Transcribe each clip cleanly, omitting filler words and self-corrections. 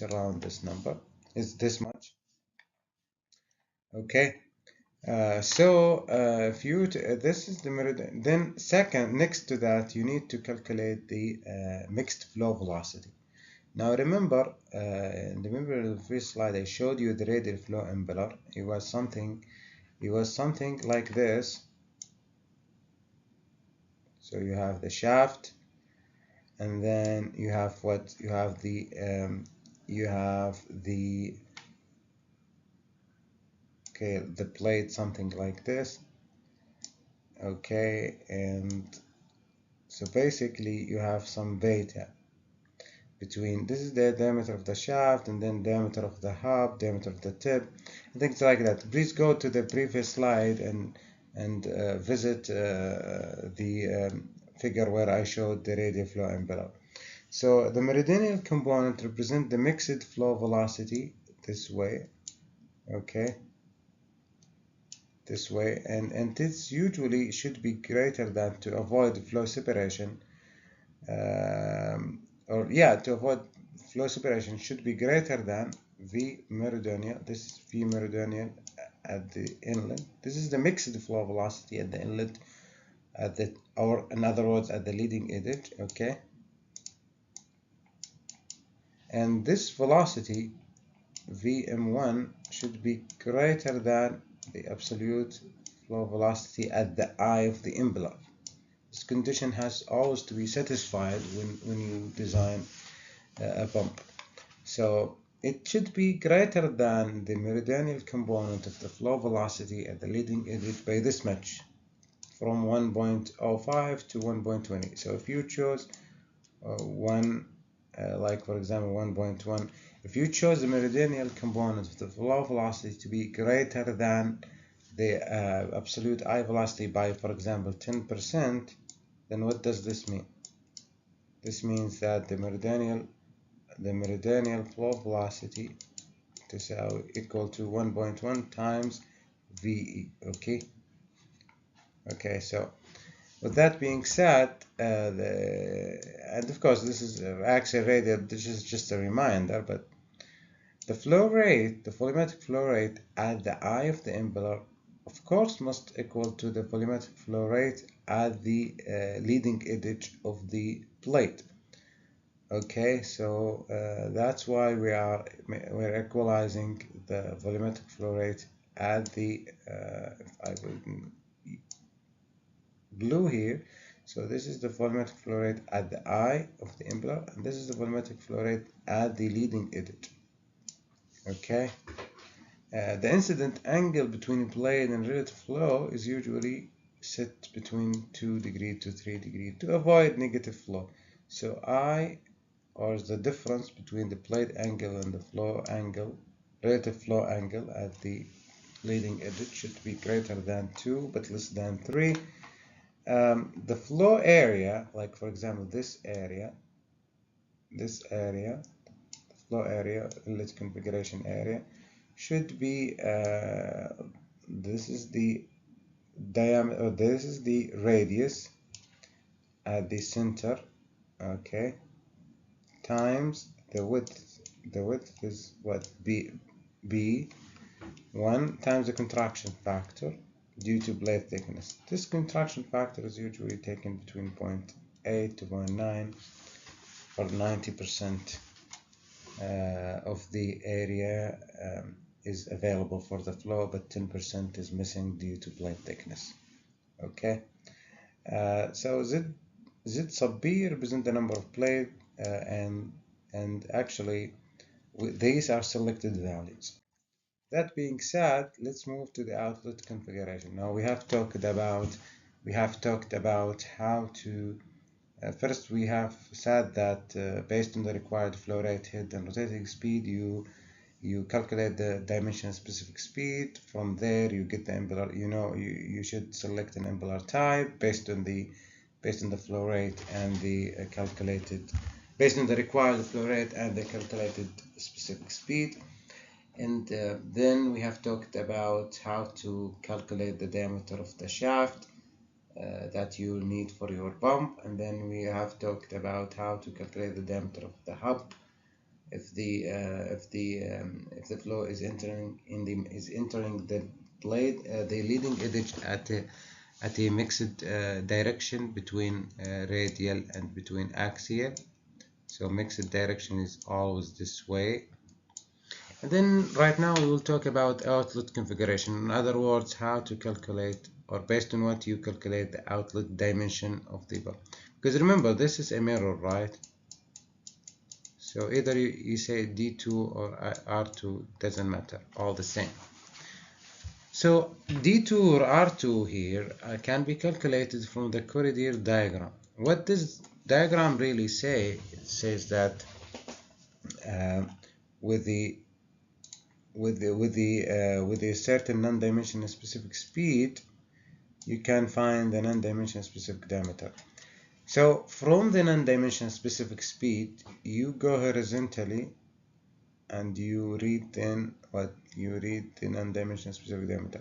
around this number is this much. Okay. If you this is the meridian, then second next to that you need to calculate the mixed flow velocity. Now remember, in the first slide I showed you the radial flow impeller. It was something like this. So you have the shaft, and then you have what you have the okay, the plate, something like this. Okay, and so basically you have some beta between, this is the diameter of the shaft, and then diameter of the hub, diameter of the tip, and things like that. Please go to the previous slide and visit the figure where I showed the radial flow impeller. So the meridional component represent the mixed flow velocity this way, okay, this way, and this usually should be greater than, to avoid flow separation, to avoid flow separation should be greater than V meridional. This is V meridional at the inlet. This is the mixed flow velocity at the inlet, or in other words at the leading edge, okay. And this velocity Vm1 should be greater than the absolute flow velocity at the eye of the envelope. This condition has always to be satisfied when you design a pump. So it should be greater than the meridional component of the flow velocity at the leading edge by this much, from 1.05 to 1.20. So if you chose like for example 1.1, if you chose the meridional component of the flow velocity to be greater than the absolute eye velocity by, for example, 10%, then what does this mean? This means that the meridional flow velocity is equal to 1.1 times VE. Okay, so with that being said, and of course this is actually radial, this is just a reminder, but the flow rate, the volumetric flow rate at the eye of the impeller, of course, must equal to the volumetric flow rate at the leading edge of the plate. Okay, so that's why we're equalizing the volumetric flow rate at the if I put blue here. So this is the volumetric flow rate at the eye of the impeller, and this is the volumetric flow rate at the leading edge. Okay. The incident angle between plate and relative flow is usually set between 2 degrees to 3 degrees to avoid negative flow. So I, or the difference between the plate angle and the flow angle, relative flow angle at the leading edge, should be greater than 2 but less than 3. The flow area, like for example this area, the flow area, inlet configuration area, should be this is the diameter, or this is the radius at the center, okay, times the width. The width is what? B1 times the contraction factor due to plate thickness. This contraction factor is usually taken between 0.8 to 0.9, or 90% of the area is available for the flow, but 10% is missing due to plate thickness. Okay, so Z sub B represent the number of plate, and actually these are selected values. That being said, let's move to the outlet configuration. Now we have talked about how to first we have said that based on the required flow rate, head, and rotating speed, you calculate the dimension specific speed. From there you get the impeller. You should select an impeller type based on the flow rate and the based on the required flow rate and the calculated specific speed. And then we have talked about how to calculate the diameter of the shaft that you need for your pump, and then we have talked about how to calculate the diameter of the hub if the flow is entering the blade, the leading edge at a mixed direction between radial and between axial. So mixed direction is always this way. And then right now we will talk about outlet configuration. In other words, how to calculate, or based on what you calculate, the outlet dimension of the bulb. Because remember, this is a mirror, right? So either you say D2 or R2, doesn't matter, all the same. So D2 or R2 here can be calculated from the corridor diagram. What this diagram really say? It says that with a certain non-dimensional specific speed, you can find the non-dimensional specific diameter. So from the non-dimensional specific speed, you go horizontally and you read then what you read the non-dimensional specific diameter.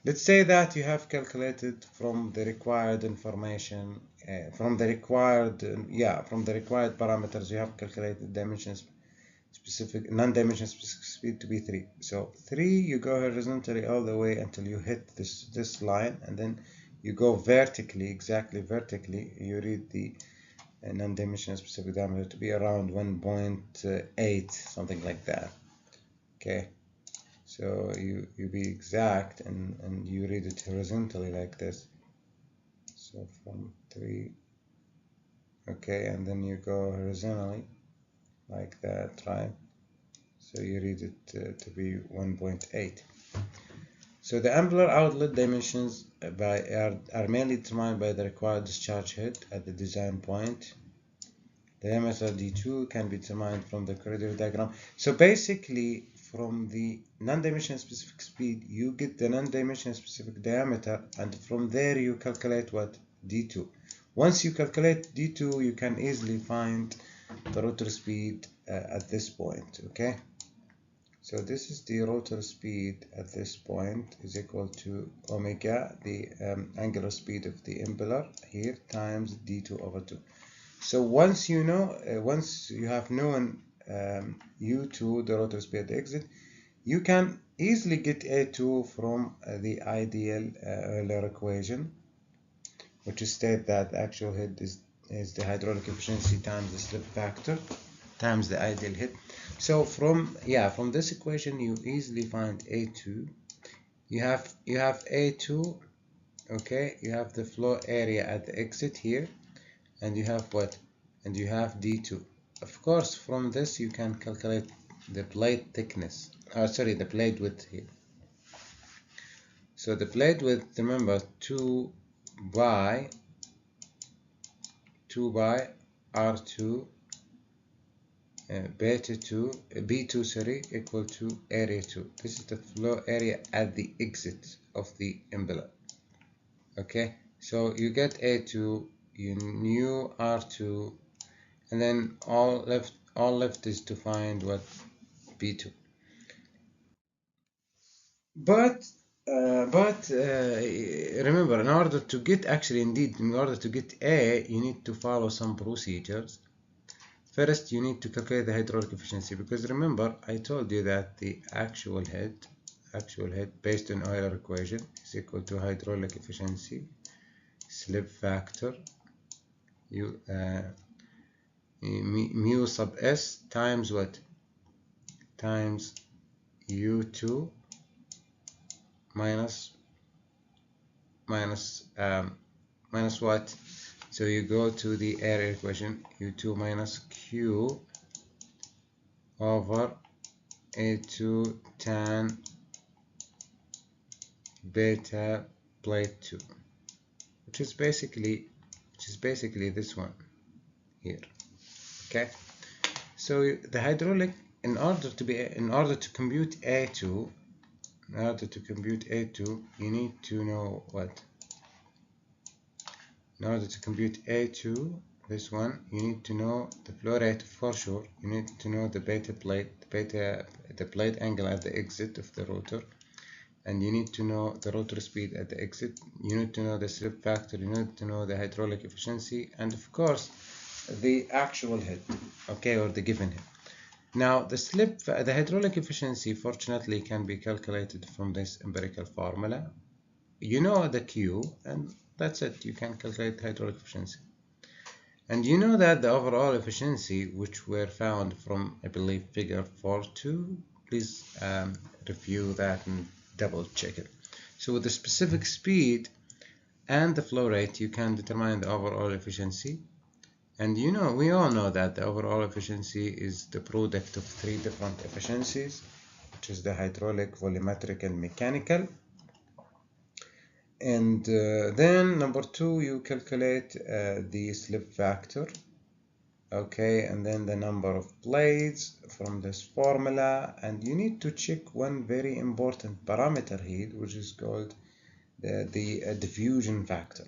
Let's say that you have calculated from the required information, from the required parameters, you have calculated dimensions specific, non-dimensional specific speed to be 3. So 3, you go horizontally all the way until you hit this line, and then you go vertically, exactly vertically, you read the non-dimensional specific diameter to be around 1.8, something like that. Okay, so you be exact and you read it horizontally like this. So from 3, okay, and then you go horizontally like that, right? So you read it to be 1.8. So the ampular outlet dimensions are mainly determined by the required discharge head at the design point. The diameter D2 can be determined from the corridor diagram. So basically, from the non-dimensional specific speed, you get the non-dimensional specific diameter, and from there you calculate what? D2. Once you calculate D2, you can easily find the rotor speed at this point, okay? So this is the rotor speed at this point is equal to omega, the angular speed of the impeller here, times d2 over 2. So once you know, once you have known u2, the rotor speed at the exit, you can easily get a2 from the ideal Euler equation, which states that the actual head is the hydraulic efficiency times the slip factor times the ideal head. So from this equation you easily find A2. You have A2, okay, you have the flow area at the exit here, and you have what? And you have D2. Of course, from this you can calculate the blade thickness. The blade width here. So the blade width, remember, 2 by R2 beta 2 B2 equal to area 2. This is the flow area at the exit of the impeller. Okay, so you get A2, you knew R2, and then all left is to find what? B2. But remember, in order to get A, you need to follow some procedures. First, you need to calculate the hydraulic efficiency, because remember, I told you that the actual head based on Euler equation is equal to hydraulic efficiency, slip factor, mu sub s times what? Times u2 minus what? So you go to the area equation, u2 minus q over a2 tan beta plate 2, which is basically this one here. Okay, so the hydraulic, in order to compute A2, you need to know what? In order to compute A2, this one, you need to know the flow rate for sure. You need to know the beta plate, the plate angle at the exit of the rotor, and you need to know the rotor speed at the exit. You need to know the slip factor. You need to know the hydraulic efficiency, and of course, the actual head, okay, or the given head. Now, the hydraulic efficiency, fortunately, can be calculated from this empirical formula. You know the Q, and that's it. You can calculate hydraulic efficiency. And you know that the overall efficiency, which were found from, I believe, figure 4.2, please review that and double check it. So with the specific speed and the flow rate, you can determine the overall efficiency. And you know, we all know that the overall efficiency is the product of three different efficiencies, which is the hydraulic, volumetric, and mechanical. And then number two, you calculate the slip factor. Okay, and then the number of blades from this formula, and you need to check one very important parameter here, which is called the diffusion factor.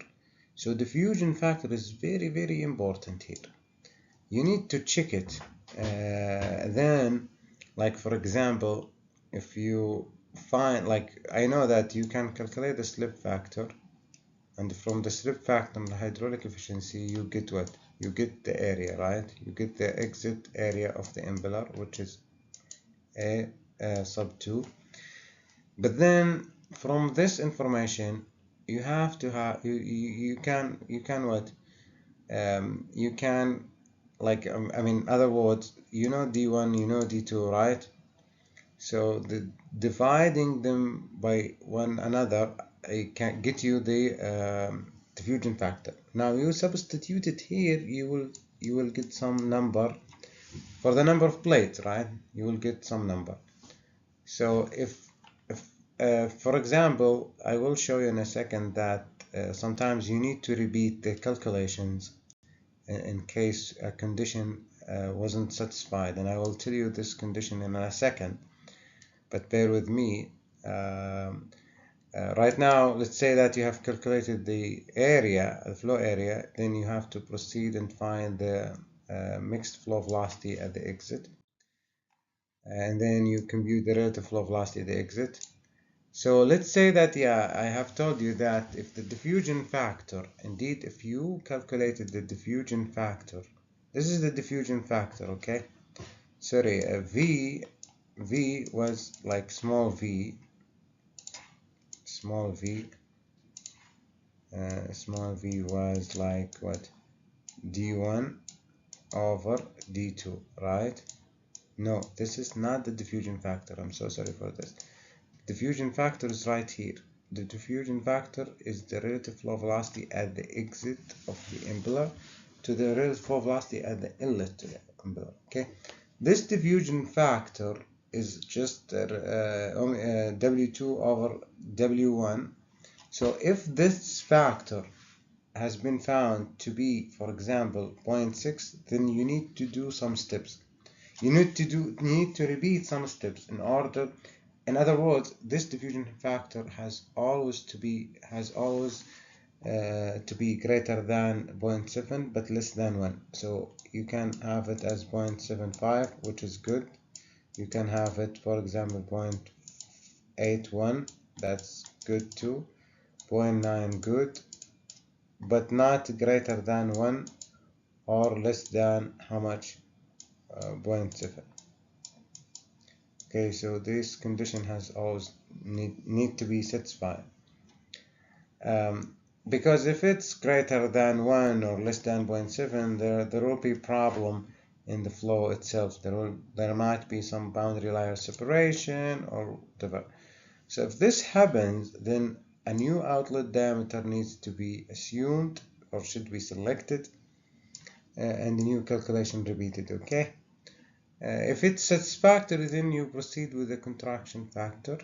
So diffusion factor is very, very important here. You need to check it. Then, like for example, if you find, like I know that you can calculate the slip factor, and from the slip factor and the hydraulic efficiency, you get what? You get the area, right? You get the exit area of the impeller, which is A sub 2. But then from this information, you have to have you can what? You can, like I mean, other words, you know D1, you know D2, right? So the dividing them by one another, it can get you the diffusion factor. Now you substitute it here, you will get some number for the number of plates, right? You will get some number. So if for example, I will show you in a second that sometimes you need to repeat the calculations in case a condition wasn't satisfied, and I will tell you this condition in a second, but bear with me. Right now, let's say that you have calculated the area, the flow area, then you have to proceed and find the mixed flow velocity at the exit, and then you compute the relative flow velocity at the exit. So let's say that, yeah, I have told you that if the diffusion factor, indeed, if you calculated the diffusion factor, this is the diffusion factor, okay? Sorry, V was like small v, small v was like what? D1 over D2, right? No, this is not the diffusion factor. I'm so sorry for this. Diffusion factor is right here. The diffusion factor is the relative flow velocity at the exit of the impeller to the relative flow velocity at the inlet to the impeller. Okay, this diffusion factor is just W2 over W1. So if this factor has been found to be, for example, 0.6, then you need to do some steps. You need to repeat some steps in order. In other words, this diffusion factor has always to be greater than 0.7 but less than 1. So you can have it as 0.75, which is good. You can have it, for example, 0.81. That's good too. 0.9 good, but not greater than 1 or less than how much? 0.7. Okay, so this condition has always need to be satisfied. Because if it's greater than 1 or less than 0.7, there will be problem in the flow itself. There might be some boundary layer separation or whatever. So if this happens, then a new outlet diameter needs to be assumed or should be selected, and a new calculation repeated. Okay. If it's satisfactory, then you proceed with the contraction factor,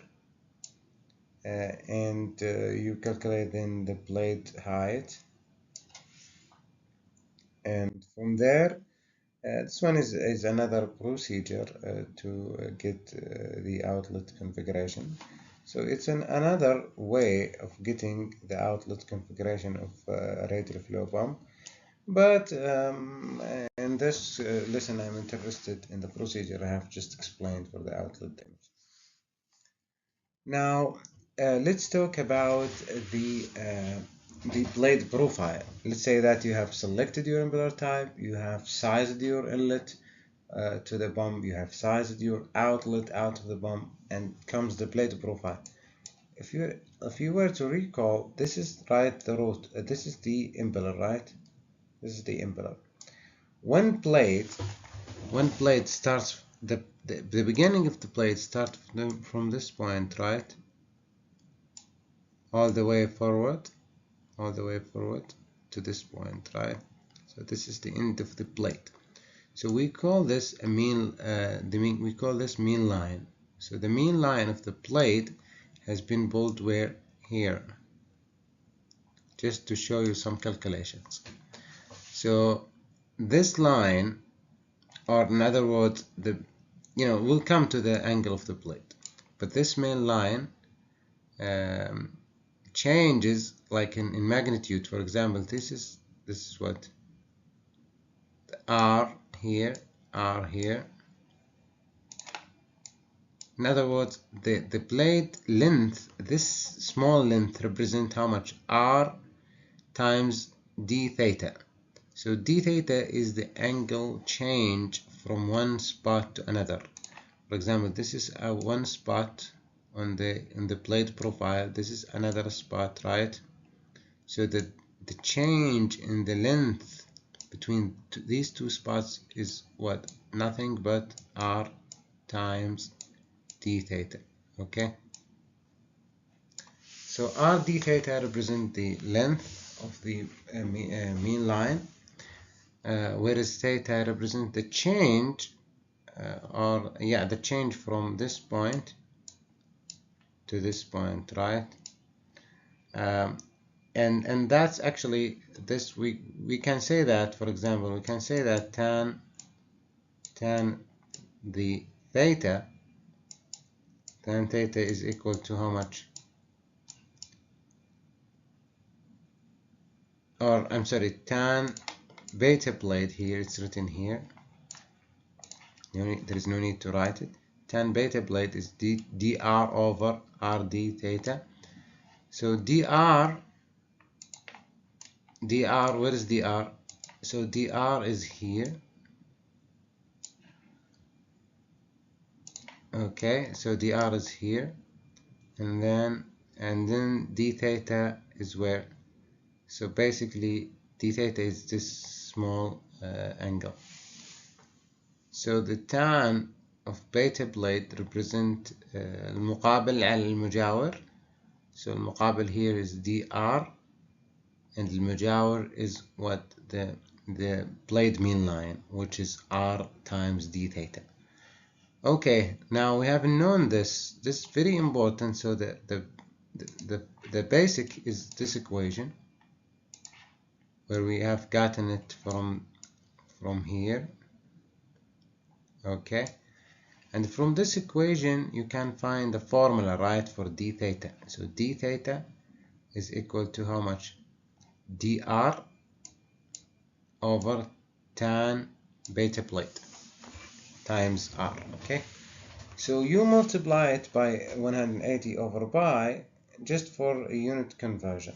and you calculate then the blade height, and from there, this one is another procedure to get the outlet configuration. So it's another way of getting the outlet configuration of a radial flow pump. But in this lesson, I'm interested in the procedure I have just explained for the outlet dimension. Now, let's talk about the blade profile. Let's say that you have selected your impeller type, you have sized your inlet, to the bump, you have sized your outlet out of the bump, and comes the plate profile. If you were to recall, this is the root. This is the impeller, right? This is the impeller. One plate starts the beginning of the plate starts from this point, right? All the way forward to this point, right? So this is the end of the plate. So we call this a mean. We call this mean line. So the mean line of the plate has been pulled where? Here. Just to show you some calculations. So this line, or in other words, we'll come to the angle of the plate, but this main line changes like in magnitude. For example, this is what the R here. In other words, the plate length, this small length represents how much? R times d theta. So d theta is the angle change from one spot to another. For example, this is one spot on the plate profile. This is another spot, right? So the change in the length between these two spots is what? Nothing but R times d theta. Okay. So R d theta represent the length of the mean line, whereas theta represents the change, the change from this point to this point, right? And that's actually this. We can say that, for example, we can say that tan the theta is equal to how much? Or I'm sorry, tan beta plate here, it's written here. There is no need to write it. Tan beta plate is dr over rd theta. So dr, where is dr? So dr is here. Okay, so dr is here, and then d theta is where? So basically d theta is this small angle. So the tan of beta plate represent المقابل على المجاور. So المقابل here is dr, and المجاور is what? The plate mean line, which is r times d theta. Okay, now we have known this. This is very important. So the basic is this equation, where we have gotten it from here. Okay, and from this equation you can find the formula, right, for d theta. So d theta is equal to how much? dr over tan beta plate times r. Okay, so you multiply it by 180 over pi just for a unit conversion.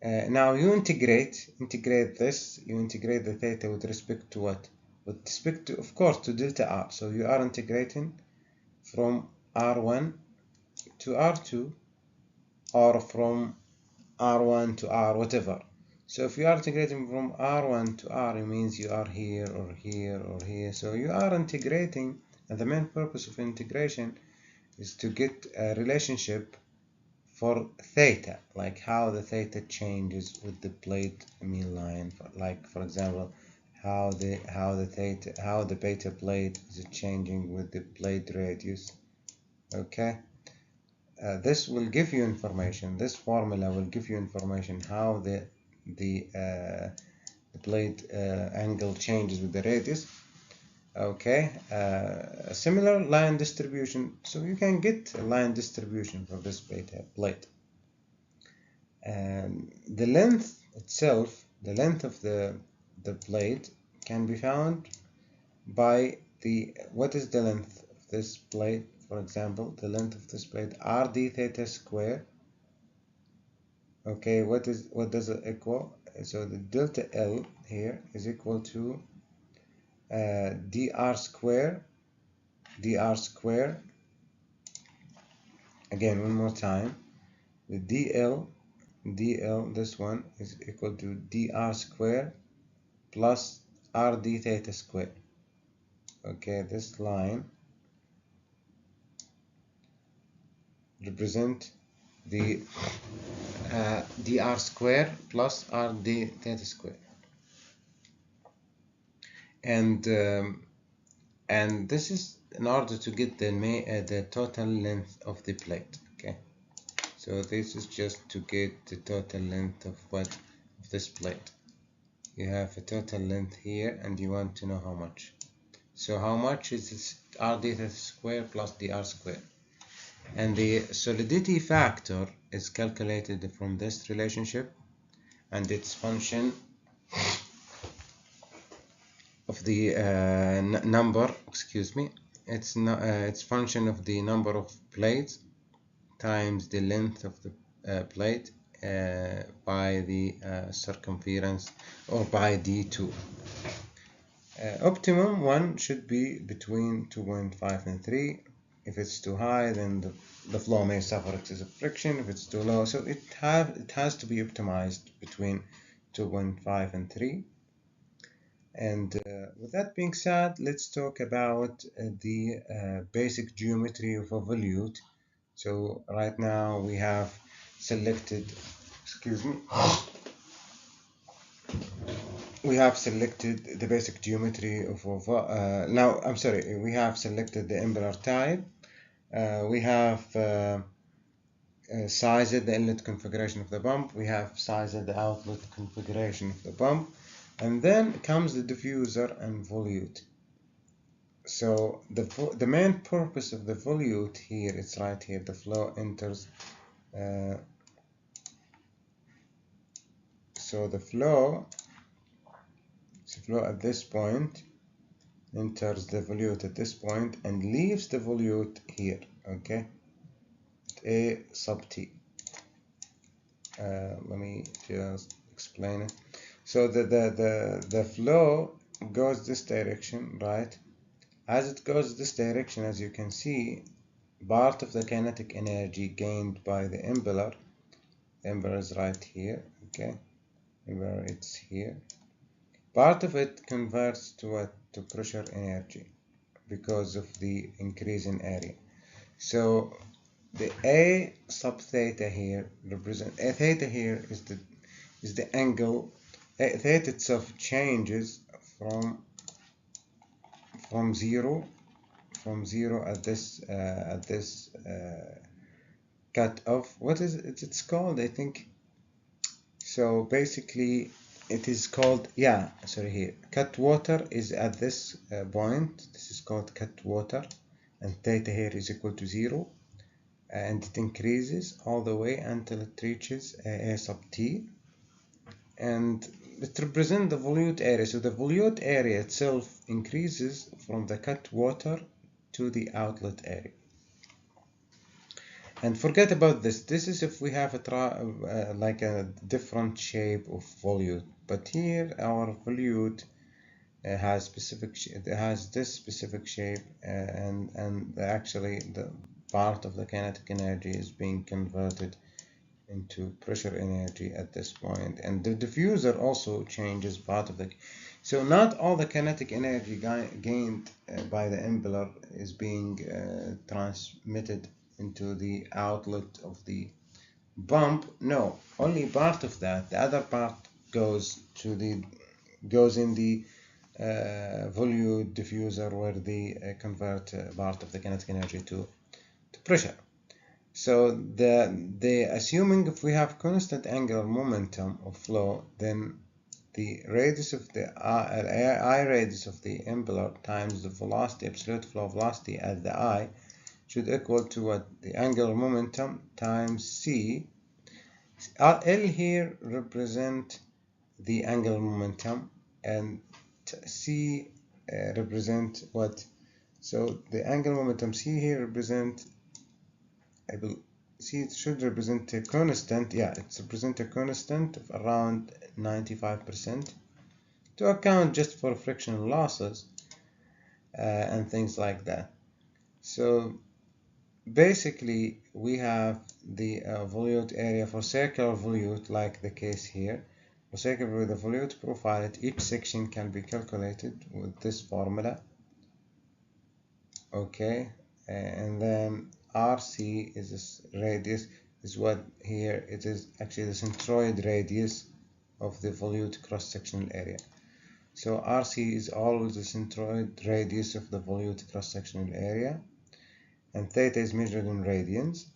Now you integrate this. You integrate the theta with respect to what? With respect to, of course, to delta r. So you are integrating from r1 to r2, or from r1 to r whatever. So if you are integrating from r1 to r, it means you are here or here or here. So you are integrating, and the main purpose of integration is to get a relationship for theta, like how the theta changes with the plate mean line. Like, for example, how the beta plate is changing with the plate radius. Okay, this will give you information. This formula will give you information how the plate angle changes with the radius. Okay, a similar line distribution, so you can get a line distribution for this beta plate. The length itself, the length of the plate, can be found by what is the length of this plate? For example, the length of this plate, r d theta square. Okay, what does it equal? So the delta L here is equal to dr square, again one more time, the dl, this one is equal to dr square plus rd theta square. Okay, this line represent the dr square plus rd theta square, and this is in order to get the total length of the plate. Okay, so this is just to get the total length of this plate. You have a total length here, and you want to know how much. So how much is this rd theta square plus dr square? And the solidity factor is calculated from this relationship, and its function of the number, excuse me, it's function of the number of plates times the length of the plate by the circumference, or by d2. Optimum one should be between 2.5 and 3. If it's too high, then the flow may suffer excessive friction. If it's too low, so it has to be optimized between 2.5 and 3. And with that being said, let's talk about the basic geometry of a volute. So right now we have selected, excuse me, we have selected the basic geometry of now I'm sorry, we have selected the impeller type. We have sized the inlet configuration of the pump. We have sized the outlet configuration of the pump, and then comes the diffuser and volute. So the main purpose of the volute here, it's right here, the flow enters. So the flow at this point enters the volute at this point and leaves the volute here. Okay, A sub T. Let me just explain it. So the flow goes this direction, right? As it goes this direction, as you can see, part of the kinetic energy gained by the impeller is right here. Okay, impeller, it's here. Part of it converts to pressure energy because of the increase in area. So the A sub theta here represents, A theta here is the angle. A theta itself changes from zero at this cut off. What is it? It's called, I think. So basically, it is called, yeah, sorry, here, cut water is at this point. This is called cut water, and theta here is equal to 0, and it increases all the way until it reaches A sub T, and it represents the volute area. So the volute area itself increases from the cut water to the outlet area. And forget about this. This is if we have like a different shape of volute. But here our volute has this specific shape, and actually the part of the kinetic energy is being converted into pressure energy at this point. And the diffuser also changes part of the. So not all the kinetic energy gained by the impeller is being transmitted into the outlet of the pump. No, only part of that. The other part goes in the volute diffuser, where they convert part of the kinetic energy to pressure. So the assuming if we have constant angular momentum of flow, then the radius of the I radius of the impeller times the velocity, absolute flow velocity at the I, should equal to what? The angular momentum times C. L here represent the angular momentum, and C represent what? So the angular momentum C here represent, see, it should represent a constant. Yeah, it's represent a constant of around 95%. To account just for frictional losses, and things like that. So basically we have the volute area for circular volute, like the case here. For circular with the volute profile at each section can be calculated with this formula. Okay, and then RC is this radius, is what here it is actually the centroid radius of the volute cross-sectional area. So RC is always the centroid radius of the volute cross-sectional area, and theta is measured in radians.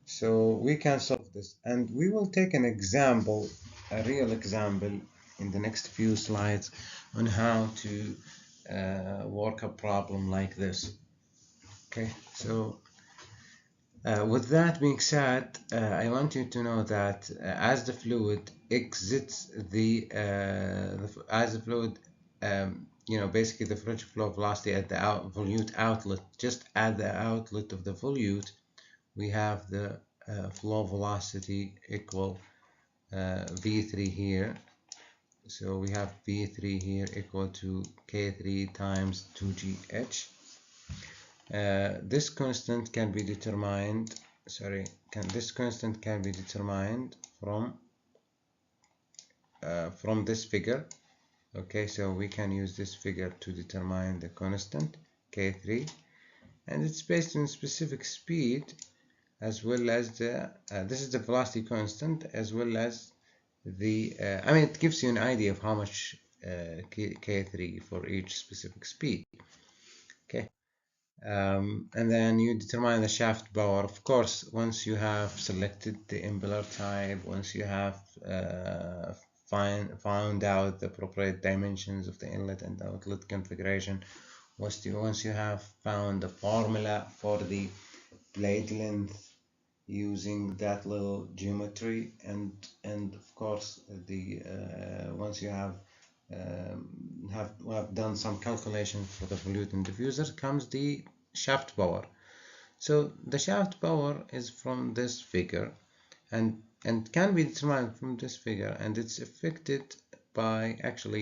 So we can solve this, and we will take an example, a real example, in the next few slides on how to work a problem like this. Okay, so with that being said, I want you to know that as the fluid exits as the fluid, basically the fluid flow velocity at the volute outlet, just at the outlet of the volute, we have the flow velocity equal V3 here. So we have V3 here equal to K3 times 2GH. This constant can be determined. This constant can be determined from this figure. Okay, so we can use this figure to determine the constant K3, and it's based on specific speed as well as the this is the velocity constant as well as the it gives you an idea of how much K3 for each specific speed. Okay. And then you determine the shaft power. Of course, once you have selected the impeller type, once you have found out the appropriate dimensions of the inlet and outlet configuration, once you have found the formula for the blade length using that little geometry, and of course the once you have done some calculations for the volute and diffuser, comes the shaft power. So the shaft power is from this figure, and can be determined from this figure, and it's affected by actually